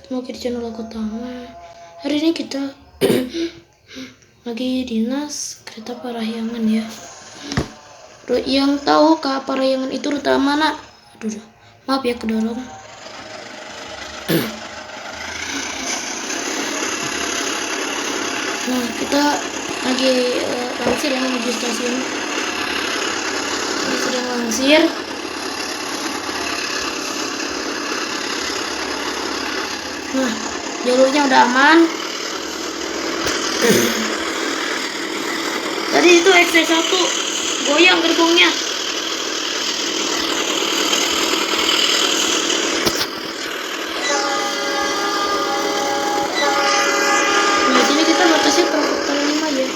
Oke, di channel aku utama. Hari ini kita lagi dinas kereta Parahyangan ya. Yang tahu Kak Parahyangan itu rute mana? Aduh, maaf ya kedorong. Nah, kita lagi langsir ya menuju stasiun. Ini sedang langsir. Nah, jalurnya udah aman. Tadi itu XC1 goyang gerbongnya. Nah, sini kita batasnya per faktor 5 ya.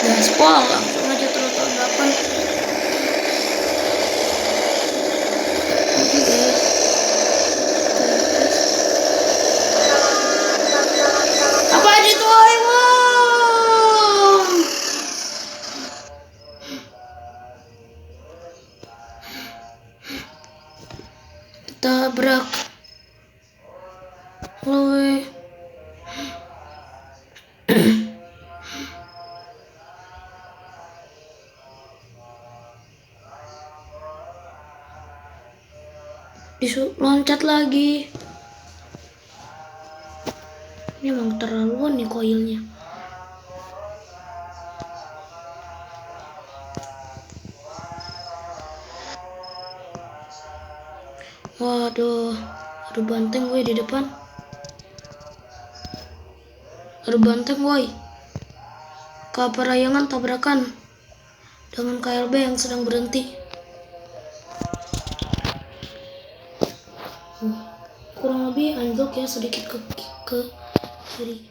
Gaspol langsung aja trotoar 8. Oke guys, apa aja itu Aiwong? Tabrak loe. Loncat lagi. Ini emang terlaluan nih koilnya. Waduh, ada banteng gue di depan. Ada banteng woi. Kak Parahyangan tabrakan dengan KLB yang sedang berhenti. Kurang lebih anjlok ya, sedikit ke kiri.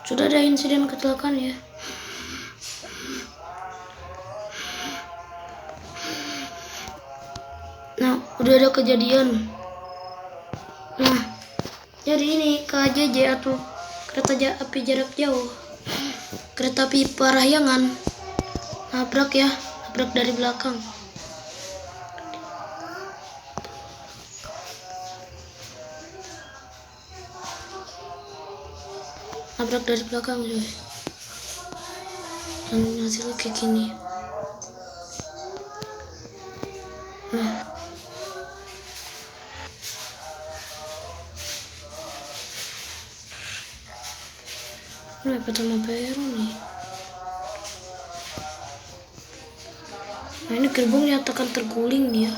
Sudah ada insiden kecelakaan ya. Nah, udah ada kejadian. Nah, jadi ini KJJ atau kereta api jarak jauh. Kereta api Parahyangan nabrak ya, nabrak dari belakang. Nabrak dari belakang coy. Dan hasilnya kayak gini. Nah, mepet sama Peru nih. Nah, ini gerbong nyatakan terguling nih ya.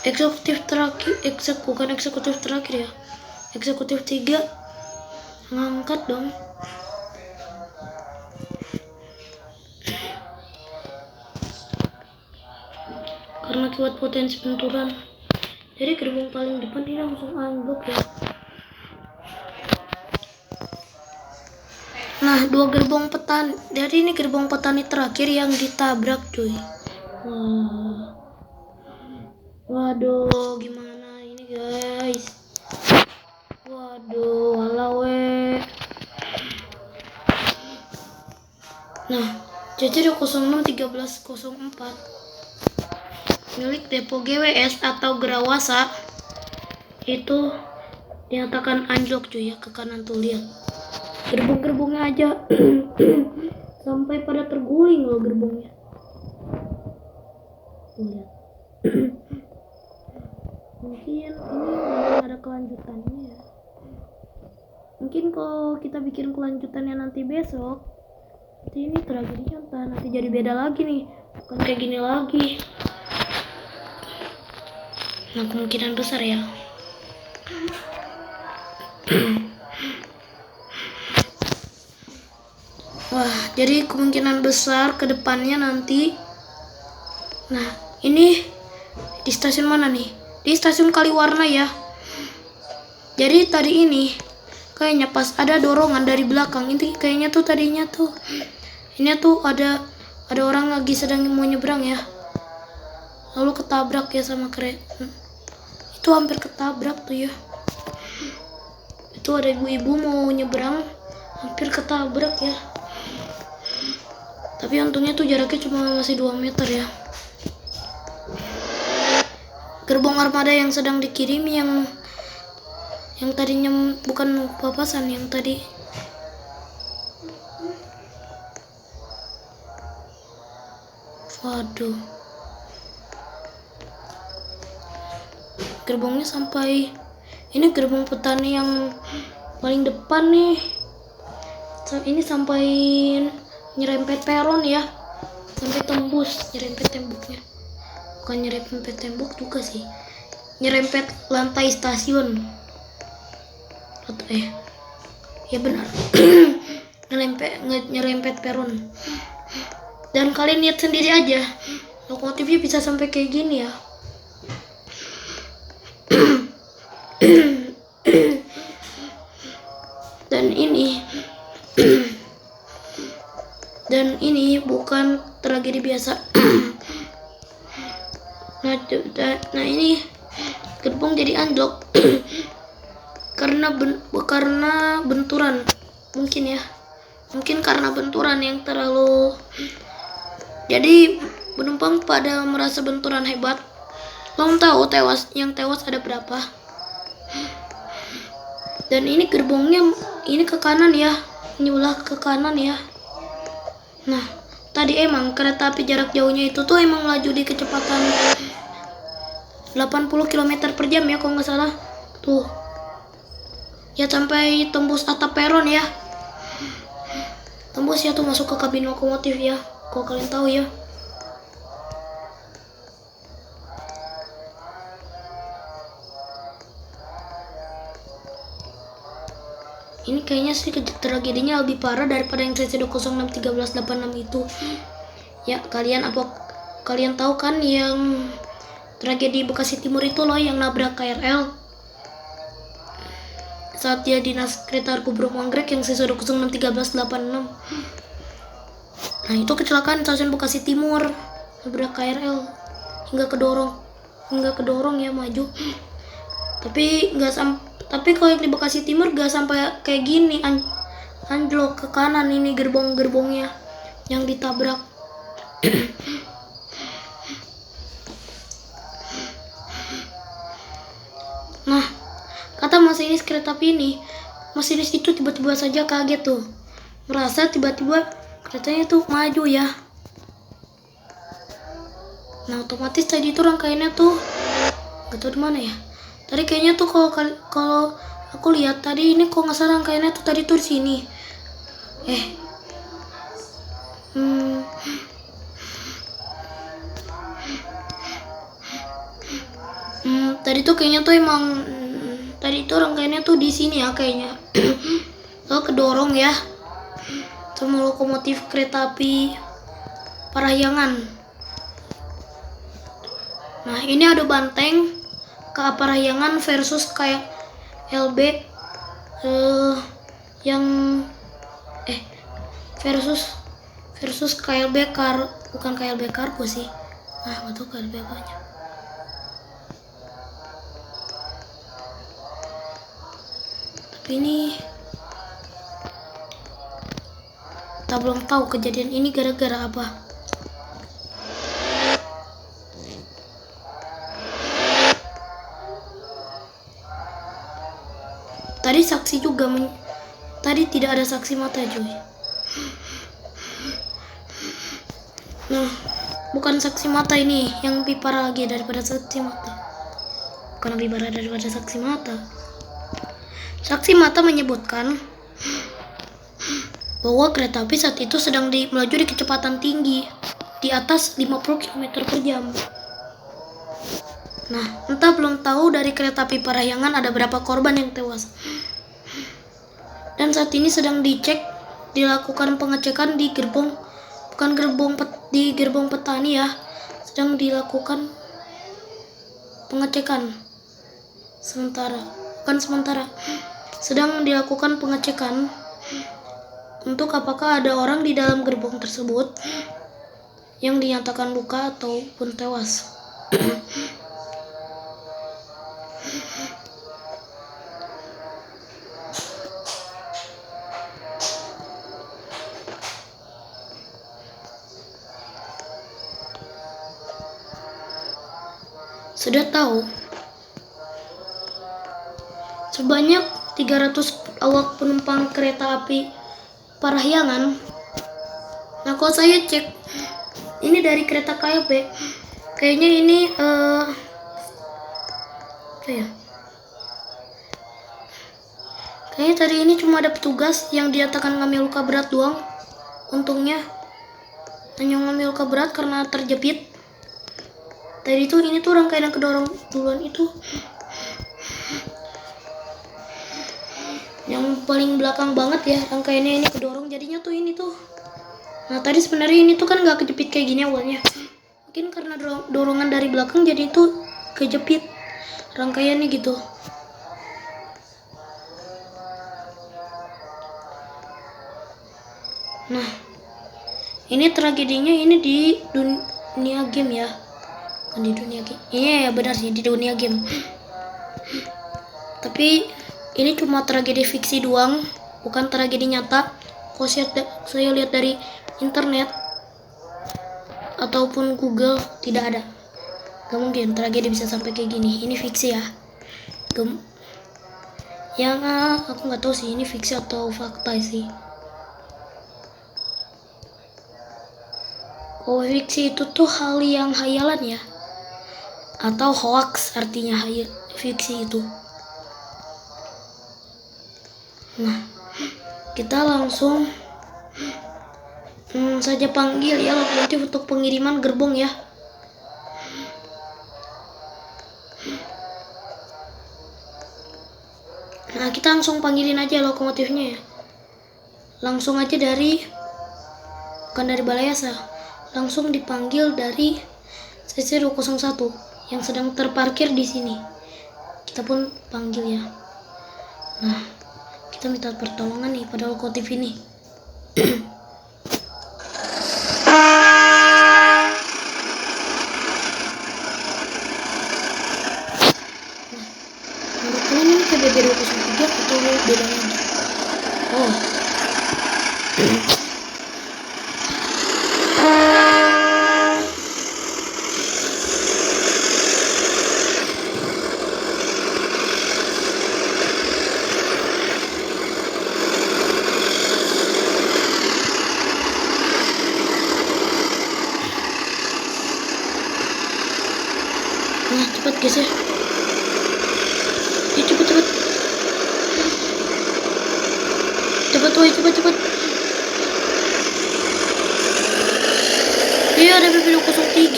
Eksekutif terakhir, bukan eksekutif terakhir ya. Eksekutif 3 ngangkat dong. Karena akibat potensi benturan. Jadi gerbong paling depan ini langsung anjlok ya. Nah, 2 gerbong petani. Jadi ini gerbong petani terakhir yang ditabrak cuy. Waduh, gimana ini guys? Waduh, walau Nah, CC 061304 milik Depo GWS atau Gerawasa itu dinyatakan anjlok cuy ya, ke kanan tuh lihat. Gerbong-gerbongnya aja sampai pada terguling loh gerbongnya. Tuh lihat. Mungkin ini belum ada kelanjutannya ya. Mungkin kalau kita bikin kelanjutannya nanti besok, nanti ini tragedinya entah nanti jadi beda lagi nih, bukan kayak gini lagi. Nah, kemungkinan besar ya. Wah, jadi kemungkinan besar ke depannya nanti. Nah, ini di stasiun mana nih? Di stasiun Kaliwarna ya. Jadi tadi ini kayaknya pas ada dorongan dari belakang, ini kayaknya tuh tadinya tuh ini tuh ada orang lagi sedang mau nyebrang ya. Lalu ketabrak ya sama kereta. Itu hampir ketabrak tuh ya. Itu ada ibu-ibu mau nyebrang, hampir ketabrak ya. Tapi untungnya tuh jaraknya cuma masih 2 meter ya. Gerbong armada yang sedang dikirim yang tadinya bukan papasan yang tadi. Waduh. Gerbongnya sampai ini gerbong petani yang paling depan nih. Ini sampai nyerempet peron ya. Sampai tembus nyerempet temboknya. Bukan nyerempet tembok juga sih. Nyerempet lantai stasiun. Ya benar. nyerempet peron. Dan kalian lihat sendiri aja, lokomotifnya bisa sampai kayak gini ya. Dan ini bukan tragedi biasa. Nah ini gerbong jadi anjlok karena benturan mungkin ya. Mungkin karena benturan yang terlalu. Jadi penumpang pada merasa benturan hebat. Belum tahu yang tewas ada berapa. Dan ini gerbongnya ini ke kanan ya, nyulah ke kanan ya. Nah, tadi emang kereta api jarak jauhnya itu tuh emang melaju di kecepatan 80 km per jam ya kalau nggak salah. Tuh. Ya sampai tembus atap peron ya. Tembus ya tuh masuk ke kabin lokomotif ya. Kalau kalian tahu ya. Ini kayaknya sih tragedinya lebih parah daripada yang CC 061386 itu. Ya, kalian tahu kan yang tragedi Bekasi Timur itu loh yang nabrak KRL. Saat dia dinas kereta Argo Bromo Anggrek yang CC 061386. Nah, itu kecelakaan stasiun Bekasi Timur, nabrak KRL hingga kedorong ya maju. Tapi kalau yang di Bekasi Timur gak sampai kayak gini, anjlok ke kanan ini gerbongnya yang ditabrak. Nah, kata masinis kereta api ini, masinis itu tiba-tiba saja kaget tuh, merasa tiba-tiba keretanya tuh maju ya. Nah, otomatis tadi itu rangkaiannya tuh gak tau di mana ya. Tadi kayaknya tuh kalau aku lihat tadi ini kok nggak salah rangkaiannya tuh tadi tuh di sini. Tadi tuh kayaknya tuh emang tadi tuh rangkaiannya tuh di sini ya kayaknya. Lalu kedorong ya sama lokomotif kereta api Parahyangan. Nah, ini ada banteng KA Parahyangan versus kayak LB versus KLB bukan KLB Kargo sih. Nah, nggak tahu KLB apanya. Tapi ini Kita belum tahu kejadian ini gara-gara apa. Tadi saksi juga tadi tidak ada saksi mata, cuy. Nah, bukan saksi mata ini yang lebih parah lagi daripada saksi mata. Bukan lebih parah daripada saksi mata. Saksi mata menyebutkan bahwa kereta api saat itu sedang melaju di kecepatan tinggi di atas 50 km per jam. Nah, entah belum tahu dari kereta api Parahyangan ada berapa korban yang tewas. Dan saat ini sedang dilakukan pengecekan di gerbong, bukan di gerbong petani ya. Sedang dilakukan pengecekan sedang dilakukan pengecekan untuk apakah ada orang di dalam gerbong tersebut yang dinyatakan luka ataupun tewas. Sudah tahu, sebanyak 300 awak penumpang kereta api Parahyangan. Nah, kalau saya cek ini dari kereta KAP, kayaknya ini kayaknya tadi ini cuma ada petugas yang dinyatakan ngambil luka berat doang. Untungnya hanya ngambil luka berat karena terjepit. Tadi itu ini tuh rangkaian yang kedorong duluan itu. Yang paling belakang banget ya, rangkaiannya ini kedorong, jadinya tuh ini tuh. Nah, tadi sebenarnya ini tuh kan nggak kejepit kayak gini awalnya. Mungkin karena dorongan dari belakang jadi itu kejepit rangkaiannya gitu. Nah, ini tragedinya ini di dunia game ya. Bukan di dunia game. Iya ya, benar sih, di dunia game. Tapi ini cuma tragedi fiksi doang, bukan tragedi nyata. Kalau saya lihat dari internet ataupun Google, tidak ada. Gak mungkin tragedi bisa sampai kayak gini. Ini fiksi ya. Yang aku nggak tahu sih ini fiksi atau fakta sih. Kalau fiksi itu tuh hal yang hayalan ya, atau hoax artinya fiksi itu. Nah, kita langsung saja panggil ya lokomotif untuk pengiriman gerbong ya. Nah, kita langsung panggilin aja lokomotifnya ya. Langsung aja bukan dari Balai Yasa, langsung dipanggil dari CC 201 yang sedang terparkir di sini. Kita pun panggil ya. Nah, kita minta pertolongan nih pada lokomotif ini. Menurut kalian ini kayak BB203 atau beda lagi? Oh. Nah, cepat guys ya. Cepet. Cepet. Iya, ada BB203.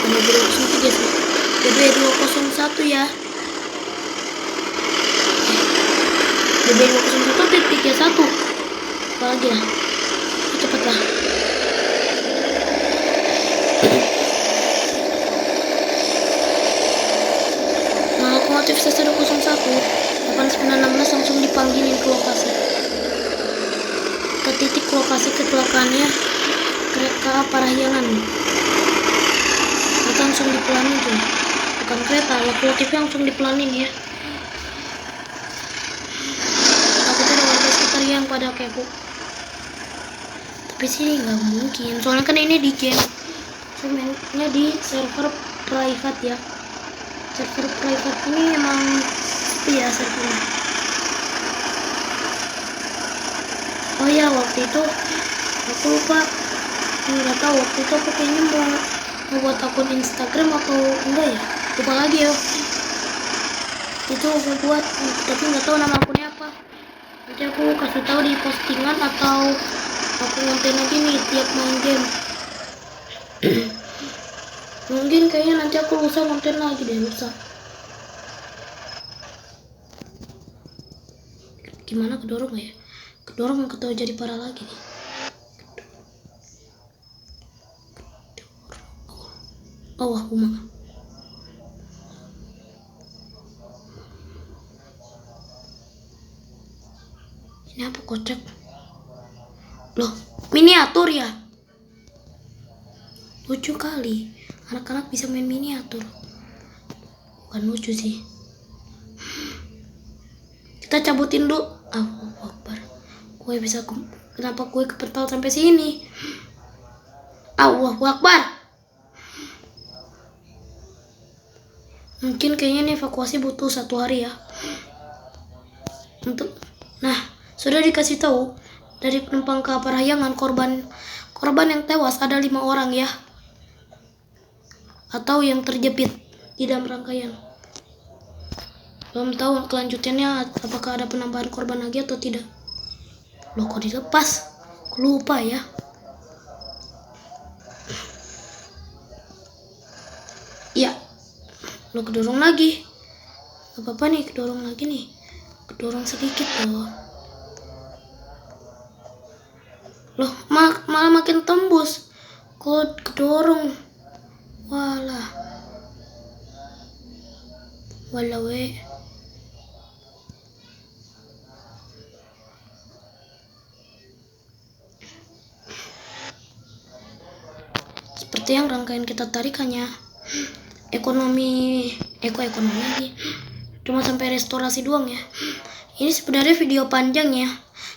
BB203 sih. BB201 ya. BB201 31. Apalagi lah. Cepatlah. Lokomotif CC201 8916 langsung dipanggilin ke lokasi, ke titik lokasi kecelakaannya kereta Parahyangan. Kita langsung dipelanin tuh, bukan kereta, lokomotifnya langsung dipelanin ya. Takutnya ada warga sekitar yang pada kepo. Tapi sih nggak mungkin, soalnya kan ini di game, saya mainnya di server private ya. Server private ini emang sepi ya servernya. Oh ya, waktu itu aku lupa, nggak tahu waktu itu aku kayaknya mau buat akun Instagram atau enggak ya, lupa lagi ya. Itu aku buat, tapi nggak tahu nama akunnya apa. Nanti aku kasih tahu di postingan atau aku ngonten lagi nih tiap main game. Mungkin kayaknya nanti aku lusa ngonten lagi deh, lusa. Gimana, kedorong ya? Kedorong ketawa jadi parah lagi nih. Oh, aku mah. Ini apa kocak? Loh, miniatur ya? Lucu kali. Anak-anak bisa main miniatur. Bukan lucu sih. Kita cabutin dulu. Allahu Akbar. Gue bisa kenapa gue kepental sampai sini? Allahu Akbar. Mungkin kayaknya nih evakuasi butuh 1 hari ya. Nah, sudah dikasih tahu dari penumpang ke Parahyangan korban yang tewas ada 5 orang ya. Atau yang terjepit di dalam rangkaian. Belum tahu kelanjutannya apakah ada penambahan korban lagi atau tidak. Loh, kok dilepas? Aku lupa ya. Ya. Loh, kedorong lagi. Gak apa-apa nih, kedorong lagi nih. Kedorong sedikit loh. Loh, malah makin tembus. Kok kedorong. Walah. Walah we. Seperti yang rangkaian kita tarik hanya ekonomi lagi. Cuma sampai restorasi doang ya. Ini sebenarnya video panjang ya.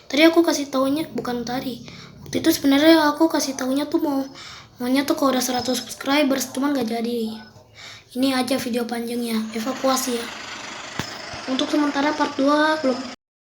Tadi aku kasih taunya, bukan tadi. Waktu itu sebenarnya aku kasih taunya tuh maunya tuh kalau udah 100 subscribers, cuman gak jadi. Ini aja video panjangnya, evakuasi ya. Untuk sementara part 2 belum